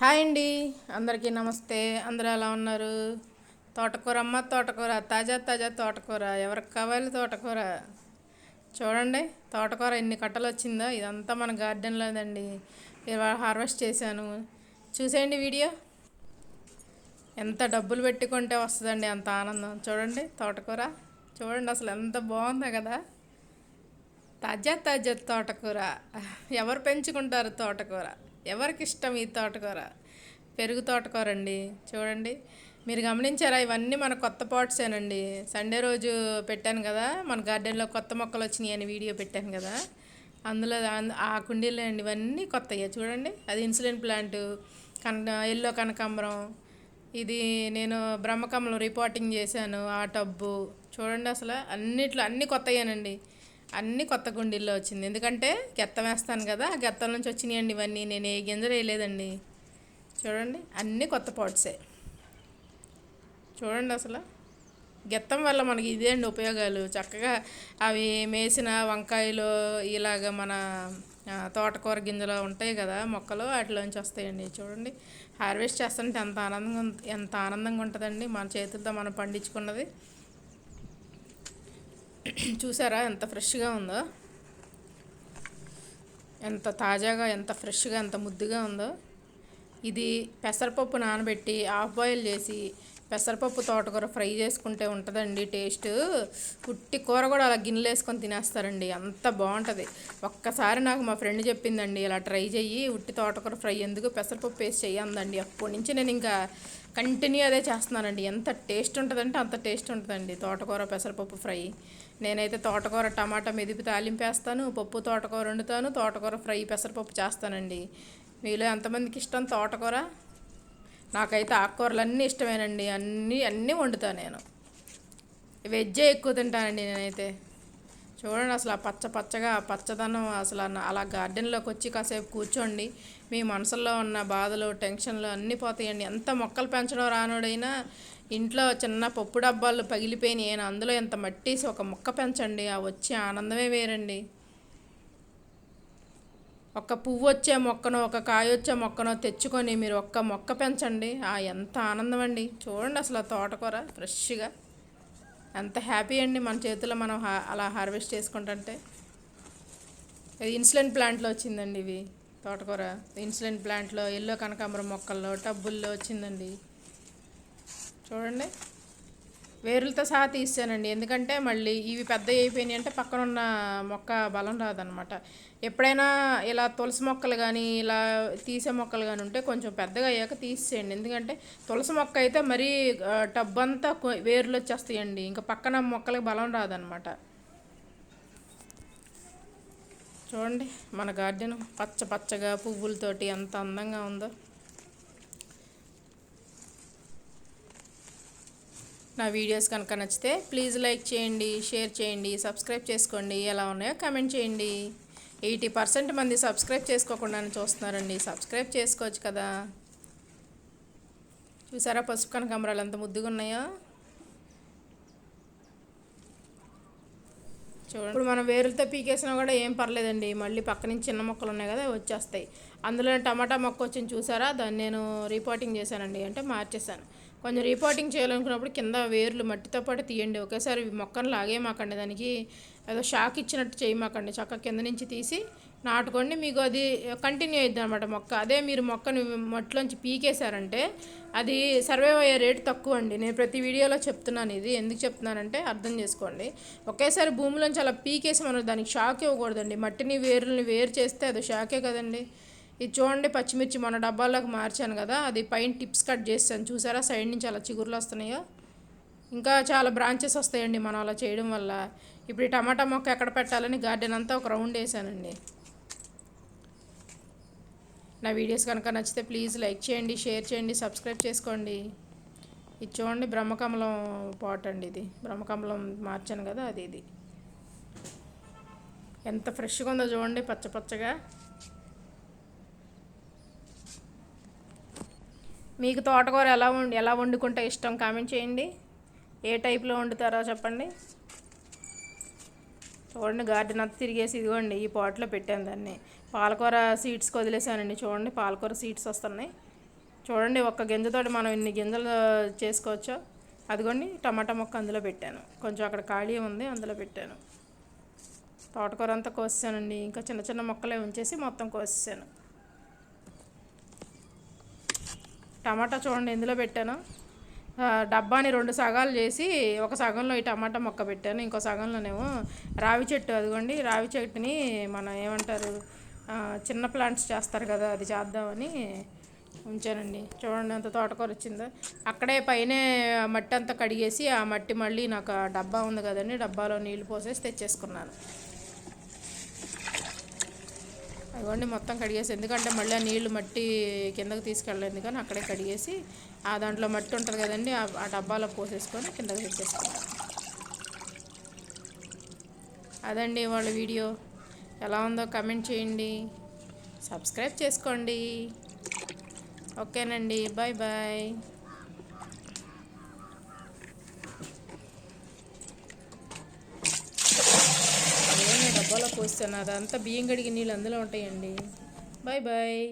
Hi అండి, అందరికీ నమస్తే. అందరూ ఎలా ఉన్నారు? తోటకూర అమ్మ, తోటకూర తాజా తాజా తోటకూర. ఎవరికి కావాలి తోటకూర? చూడండి, తోటకూర ఎన్ని కట్టలు వచ్చిందో. ఇదంతా మన గార్డెన్లోదండి. ఇవాళ హార్వెస్ట్ చేశాను. చూసేయండి వీడియో. ఎంత డబ్బులు పెట్టుకుంటే వస్తుందండి అంత ఆనందం. చూడండి తోటకూర, చూడండి అసలు ఎంత బాగుందో కదా. తాజా తాజా తోటకూర. ఎవరు పెంచుకుంటారు తోటకూర? ఎవరికి ఇష్టం ఈ తోటకూర? పెరుగు తోటకూర అండి. చూడండి, మీరు గమనించారా? ఇవన్నీ మన కొత్త పాట్సేనండి. సండే రోజు పెట్టాను కదా, మన గార్డెన్లో కొత్త మొక్కలు వచ్చినాయి అని వీడియో పెట్టాను కదా, అందులో ఆ కుండీలో అండి ఇవన్నీ కొత్తయ్యే. చూడండి, అది ఇన్సులిన్ ప్లాంట్, ఎల్లో కనకాంబరం. ఇది నేను బ్రహ్మకమలం రిపోర్టింగ్ చేశాను, ఆ టబ్బు. చూడండి అసలు అన్ని కొత్తయ్యానండి. అన్నీ కొత్త కుండీల్లో వచ్చింది. ఎందుకంటే గెత్తం వేస్తాను కదా, ఆ గెత్తం నుంచి వచ్చినాయండి ఇవన్నీ. నేను ఏ గింజలు వేయలేదండి. చూడండి, అన్నీ కొత్త పాట్సే. చూడండి అసలు గెత్తం వల్ల మనకి ఇదే అండి ఉపయోగాలు. చక్కగా అవి మేసిన వంకాయలు ఇలాగ మన తోటకూర గింజలు ఉంటాయి కదా మొక్కలు, వాటిలోంచి వస్తాయండి. చూడండి, హార్వెస్ట్ చేస్తుంటే ఎంత ఆనందంగా ఉంటుందండి మన చేతులతో మనం పండించుకున్నది. చూసారా ఎంత ఫ్రెష్గా ఉందో, ఎంత తాజాగా, ఎంత ఫ్రెష్గా, ఎంత ముద్దుగా ఉందో. ఇది పెసరపప్పు నానబెట్టి హాఫ్ బాయిల్ చేసి పెసరపప్పు తోటకూర ఫ్రై చేసుకుంటే ఉంటుందండి టేస్ట్. పుట్టి కూర కూడా అలా గిన్నెలు వేసుకొని తినేస్తారండి, అంత బాగుంటుంది. ఒక్కసారి నాకు మా ఫ్రెండ్ చెప్పిందండి, ఇలా ట్రై చెయ్యి, ఉట్టి తోటకూర ఫ్రై ఎందుకు పెసరపప్పు వేసి చెయ్యందండి. అప్పటి నుంచి నేను ఇంకా కంటిన్యూ అదే చేస్తున్నానండి. ఎంత టేస్ట్ ఉంటుందంటే అంత టేస్ట్ ఉంటుందండి తోటకూర పెసరపప్పు ఫ్రై. నేనైతే తోటకూర టమాటా మెదిపి తాలింపేస్తాను, పప్పు తోటకూర వండుతాను, తోటకూర ఫ్రై పెసరపప్పు చేస్తానండి. మీలో ఎంతమందికి ఇష్టం తోటకూర? నాకైతే ఆకుకూరలు అన్నీ ఇష్టమేనండి. అన్నీ వండుతాను నేను. వెజ్జే ఎక్కువ తింటానండి నేనైతే. చూడండి అసలు ఆ పచ్చగా పచ్చదనం అసలు అలా గార్డెన్లోకి వచ్చి కాసేపు కూర్చోండి, మీ మనసులో ఉన్న బాధలు టెన్షన్లు అన్నీ పోతాయండి. ఎంత మొక్కలు పెంచడం రానోడైనా ఇంట్లో చిన్న పప్పు డబ్బాలు పగిలిపోయినాయి అయినా అందులో ఎంత మట్టేసి ఒక మొక్క పెంచండి, ఆ వచ్చే ఆనందమే వేరండి. ఒక పువ్వు వచ్చే మొక్కనో ఒక కాయ వచ్చే మొక్కనో తెచ్చుకొని మీరు ఒక్క మొక్క పెంచండి, ఎంత ఆనందం అండి. చూడండి అసలు తోటకూర ఫ్రెష్గా ఎంత హ్యాపీ అండి మన చేతుల్లో మనం అలా హార్వెస్ట్ చేసుకుంటుంటే. ఇది ఇన్సులిన్ ప్లాంట్లో వచ్చిందండి. ఇవి తోటకూర ఇన్సులిన్ ప్లాంట్లో ఎల్లో కనకాంబరం మొక్కల్లో టబ్బుల్లో వచ్చిందండి. చూడండి, వేరులతో సహా తీసానండి. ఎందుకంటే మళ్ళీ ఇవి పెద్ద అయిపోయినాయి అంటే పక్కన ఉన్న మొక్క బలం రాదనమాట. ఎప్పుడైనా ఇలా తులసి మొక్కలు కానీ ఇలా తీసే మొక్కలు కానీ ఉంటే కొంచెం పెద్దగా అయ్యాక తీసేయండి. ఎందుకంటే తులసి మొక్క అయితే మరీ టబ్ అంతా వేర్లు వచ్చేస్తాయండి, ఇంకా పక్కన మొక్కలకి బలం రాదనమాట. చూడండి మన గార్డెన్ పచ్చగా పువ్వులతోటి ఎంత అందంగా ఉందో. నా వీడియోస్ కనుక నచ్చితే ప్లీజ్ లైక్ చేయండి, షేర్ చేయండి, సబ్స్క్రైబ్ చేసుకోండి. ఎలా ఉన్నాయో కామెంట్ చేయండి. 80% మంది సబ్స్క్రైబ్ చేసుకోకుండానే చూస్తున్నారండి. సబ్స్క్రైబ్ చేసుకోవచ్చు కదా. చూసారా పసుపు కనకాంబరాలు ఎంత ముద్దుగా ఉన్నాయో. చూడండి, ఇప్పుడు మనం వేరులతో పీకేసినా కూడా ఏం పర్లేదండి, మళ్ళీ పక్క నుంచి చిన్న మొక్కలు ఉన్నాయి కదా వచ్చేస్తాయి. అందులో టమాటా మొక్క వచ్చింది చూసారా, దాన్ని నేను రీపాటింగ్ చేశానండి, అంటే మార్చేశాను. కొంచెం రీపాటింగ్ చేయాలనుకున్నప్పుడు కింద వేర్లు మట్టితో పాటు తీయండి, ఒకేసారి మొక్కను లాగేమాకండి, దానికి ఏదో షాక్ ఇచ్చినట్టు చేయమాకండి. చక్కగా కింద నుంచి తీసి నాటుకోండి, మీకు అది కంటిన్యూ అవుతుంది అనమాట మొక్క. అదే మీరు మొక్కను మట్టిలోంచి పీకేశారంటే అది సర్వైవ్ అయ్యే రేటు తక్కువ అండి. నేను ప్రతి వీడియోలో చెప్తున్నాను, ఇది ఎందుకు చెప్తున్నానంటే అర్థం చేసుకోండి. ఒకేసారి భూమిలోంచి అలా పీకేసి మనం దానికి షాక్ ఇవ్వకూడదండి. మట్టిని వేరుని వేరు చేస్తే అది షాకే కదండి. ఇది చూడండి, పచ్చిమిర్చి మన డబ్బాల్లోకి మార్చాను కదా, అది పైన టిప్స్ కట్ చేస్తాను చూసారా, సైడ్ నుంచి అలా చిగుర్లు వస్తున్నాయో. ఇంకా చాలా బ్రాంచెస్ వస్తాయండి మనం అలా చేయడం వల్ల. ఇప్పుడు ఈ టమాటా మొక్క ఎక్కడ పెట్టాలని గార్డెన్ అంతా ఒక రౌండ్ వేసానండి. నా వీడియోస్ కనుక నచ్చితే ప్లీజ్ లైక్ చేయండి, షేర్ చేయండి, సబ్స్క్రైబ్ చేసుకోండి. ఇది చూడండి బ్రహ్మకమలం పాట్ అండి, ఇది బ్రహ్మకమలం మార్చాను కదా ఇది ఎంత ఫ్రెష్గా ఉందో చూడండి, పచ్చగా. మీకు తోటకూర ఎలా వండుకుంటే ఇష్టం కామెంట్ చేయండి. ఏ టైప్లో వండుతారో చెప్పండి. చూడండి గార్డెన్ అంతా తిరిగేసి ఇదిగోండి ఈ పాట్లో పెట్టాను దాన్ని. పాలకూర సీడ్స్కి వదిలేసానండి. చూడండి పాలకూర సీడ్స్ వస్తున్నాయి. చూడండి, ఒక్క గింజతోటి మనం ఇన్ని గింజలు చేసుకోవచ్చో. అదిగోండి టమాటా మొక్క అందులో పెట్టాను, కొంచెం అక్కడ ఖాళీ ఉంది అందులో పెట్టాను. తోటకూర అంతా కోసానండి, ఇంకా చిన్న చిన్న మొక్కలే ఉంచేసి మొత్తం కోసేసాను. టమాటా చూడండి ఎందులో పెట్టాను. డబ్బాని 2 సగాలు చేసి ఒక సగంలో ఈ టమాటా మొక్క పెట్టాను, ఇంకో సగంలోనేమో రావి చెట్టు. అదిగోండి రావి చెట్టుని మన ఏమంటారు, చిన్న ప్లాంట్స్ చేస్తారు కదా, అది చేద్దామని ఉంచానండి. చూడండి ఎంత తోటకూర వచ్చిందో. అక్కడే పైనే మట్టి అంతా కడిగేసి ఆ మట్టి మళ్ళీ నాకు ఆ డబ్బా ఉంది కదండి, డబ్బాలో నీళ్ళు పోసేసి తెచ్చేసుకున్నాను. అదిగోండి మొత్తం కడిగేసి, ఎందుకంటే మళ్ళీ ఆ నీళ్లు మట్టి కిందకి తీసుకెళ్ళలేదు, ఎందుకని అక్కడే కడిగేసి ఆ దాంట్లో మట్టి ఉంటుంది కదండి, ఆ డబ్బాలో పోసేసుకొని కిందకి తెచ్చేసుకున్నాను. అదండి వాళ్ళ వీడియో. ఎలా ఉందో కమెంట్ చేయండి, సబ్స్క్రైబ్ చేసుకోండి. ఓకేనండి, బాయ్ బాయ్. డబ్బాలో పోస్తాను, అదంతా బియ్యం కడిగి నీళ్ళు అందులో ఉంటాయండి. Bye bye.